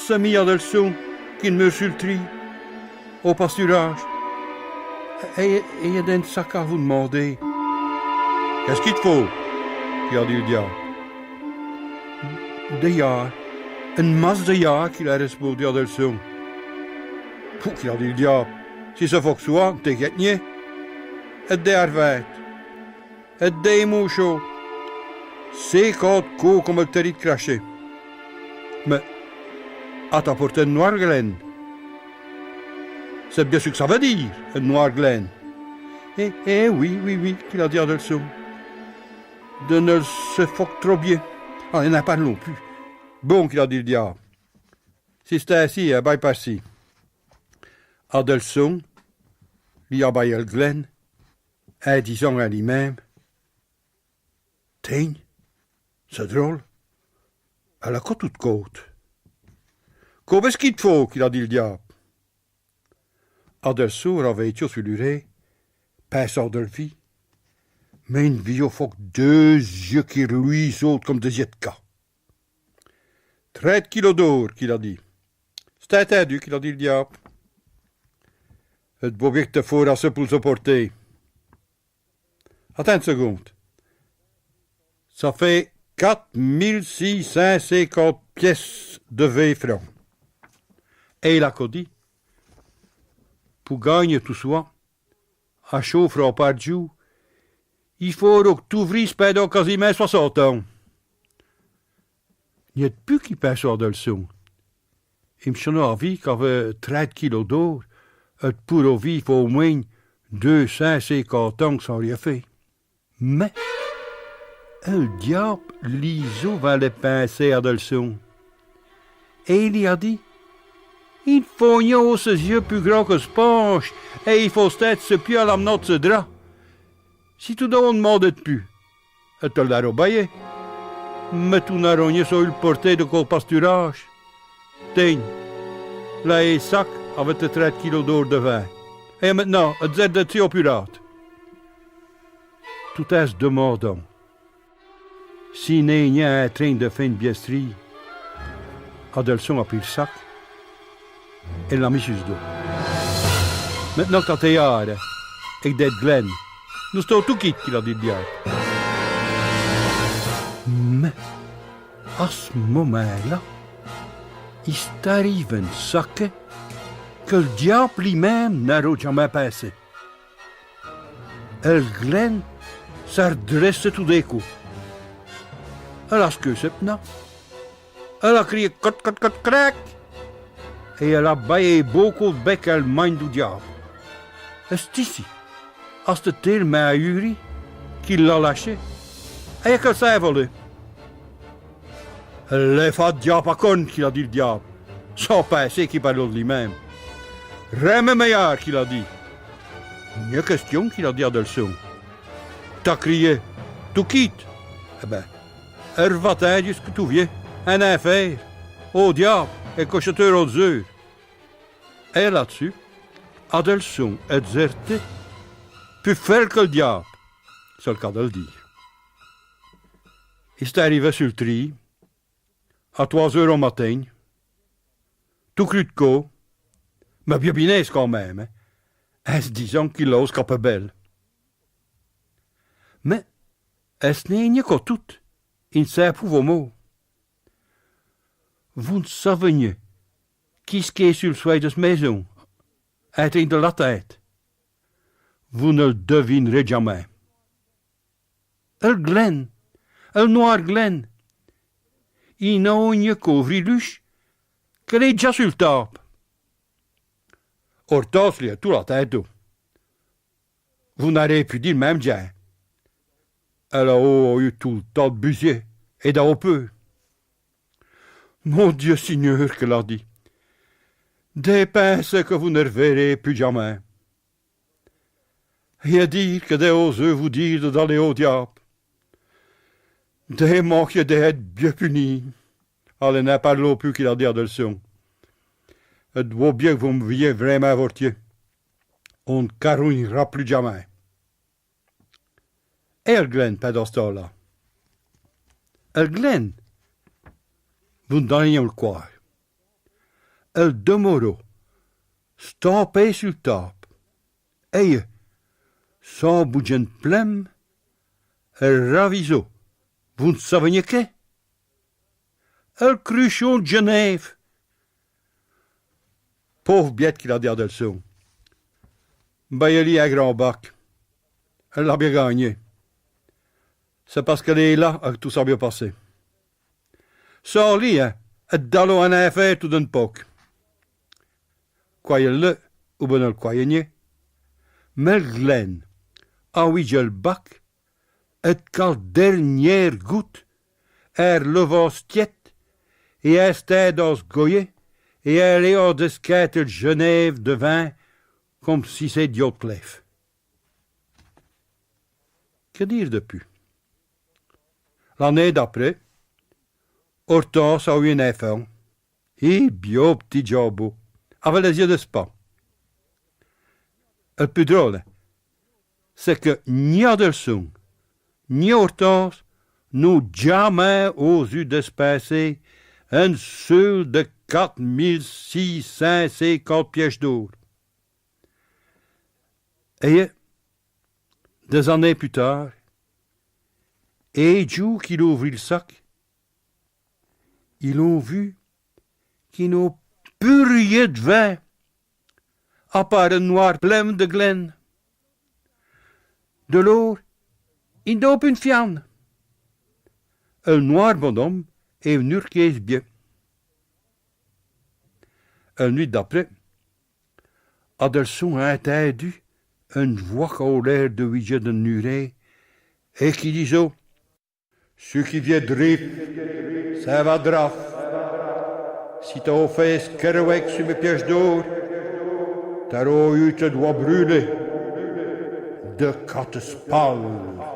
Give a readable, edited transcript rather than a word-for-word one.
semi Adelson qui me sultrie au pasturage. Et il y a d'un sac à vous demander. Qu'est-ce qu'il te faut? Qui a dit le diable. De jaar. Een mas de jaar qu'il a respondu Adelson. Poeh, qui a dit le diable. Si ça faut que soit, t'es niet. Het der vet. Het démoucho. C'est quand co comme le territ craché. Mais, à t'apporter une noire glaine. C'est bien ce que ça veut dire, une noire glaine. Oui, qu'il a dit Adelson. De ne se foque trop bien. Ah, il n'en parlons plus. Bon, qu'il a dit le diable. Si c'était ainsi, baille par-ci. Adelson, lui a baillé le glaine, et disant à lui-même, tiens, c'est drôle, elle a côte toute côte. Qu'est-ce qu'il te faut, qu'il a dit le diable. Adelson avait été sur l'urée, passant de la vie, mais une vie au fond deux yeux qui luisent comme des yeux de cas. 30 kilos d'or, qu'il a dit. C'est attendu, qu'il a dit le diable. Het beweegt te voor als pour se porter. Attends une seconde. Ça fait 4650 pièces de 20 francs. Et il a dit, pour gagner tout ça, à chaud francs par jour, il faut que tu ouvrisses pendant quasiment 60 ans. Il n'y a plus qui passe sur de leçon. Il me semble envie qu'avec 30 kilos d'or, het pour vivre au moins 250 ans sans rien faire. Mais, le diable, l'ISO va le pincer à de leçon. Et il y a dit, il faut n'y ses yeux plus grands que ce penche, et il faut peut-être se pied à l'amenant de ce drap. Si tu ne demandes plus, et te l'a obéi. Mais tu n'as rien sur le porté de col pasturage. Tiens, là est sac avec 30 kilos d'or de vin. Et maintenant, het zet de thé au pirate. Tout est demandant. Si n'est rien un train de fin de biestrie, Adelson a pris le sac et l'a mis sur le dos. Maintenant que t'es jaren, ik deed Glenn. Nu staat tout quitte, qu'il a dit le diable. Mais, à ce moment-là, il t'arrive un sac que le diable lui-même n'a jamais passé. Et Glenn s'est redressé tout d'un coup. Elle a ce que c'est maintenant. Elle a crié « cot, cot, cot, crac » et elle a baillé beaucoup de bec à la main du diable. Et c'est ici, à ce terme à Uri, qu'il l'a lâché. Et qu'elle s'est volée. Elle fait diable à con, qu'il a dit le diable, sans penser qu'il parle de lui-même. Rème meilleur, qu'il a dit. Une question, qu'il a dit à Adelson. T'as crié, tu quittes. Eh ben, elle va jusqu'à tout vieux, un affaire, au diable, et cocheteur aux heures. Et là-dessus, Adelson est déserté, plus faire que le diable, c'est le cas de le dire. Il est arrivé sur le tri, à 3 heures au matin, tout cru de co, mais bien binaise quand même, hein, en se disant qu'il ose qu'à belle. Mais, est-ce n'est que tout, il ne sait pas vos mots. Vous ne savez qui est sur le seuil de cette maison, un train de la tête. Vous ne le devinerez jamais. Le Glenn, le noir Glenn, il n'a rien qu'ouvrir l'ouche, qu'elle est déjà sur le top. Hortense lui a tout la tête. Vous n'aurez pu dire même bien. Elle a eu tout le temps de busier, et d'un peu. Mon Dieu Seigneur, qu'elle a dit. Dépensez que vous ne reverrez plus jamais. Et à dire que des oseux vous dire d'aller au diable. Des manques d'être bien punis. Allez, n'a pas l'eau plus qu'il a dit à Adelson. Et doit bien que vous me voyez vraiment avortier. On ne carouillera plus jamais. Et Glenn, pas dans ce temps-là. Glenn, vous ne donnez le croire. El demeurò, stampé sur table. Et, sans bouger plem, el raviso. Vous ne savez que? El cruchon de Genève. Pauvre bête qu'il a dit à Adelson. Ben, il est à grand bac. Elle l'a bien gagné. C'est parce qu'elle est là que tout ça a bien passé. Sans lui, hein, het dallo en affaire tout d'un poc. Croyez-le, ou ben le croyez-nie. Mais Glen, ah oui, je le bac, et qu'en dernière goutte, leva stiet, et était dans ce goyer, et elle est hors de skate de Genève de vin, comme si c'est Dioclef. Que dire de plus? L'année d'après, Hortense a eu un enfant, et bio petit jabot, avec les yeux de spa. Le plus drôle, c'est que ni Adelson, ni Hortense n'ont jamais osé d'espécer un seul de 4650 pièces d'or. Et, des années plus tard, et jour qu'il ouvrit le sac, ils ont vu qu'ils n'ont plus rien de vin, à part un noir plein de Glen. De l'eau, ils n'ont plus une fiane. Un noir bonhomme est venu requérir bien. Une nuit d'après, Adelson a entendu une voix qui a l'air de Ouija de Nuret et qui disait: ce qui vient de rire, ça va draf. Si t'as fait ce kerouac sur mes pièces d'or, t'auras eu te doigt brûler de 4 spalles.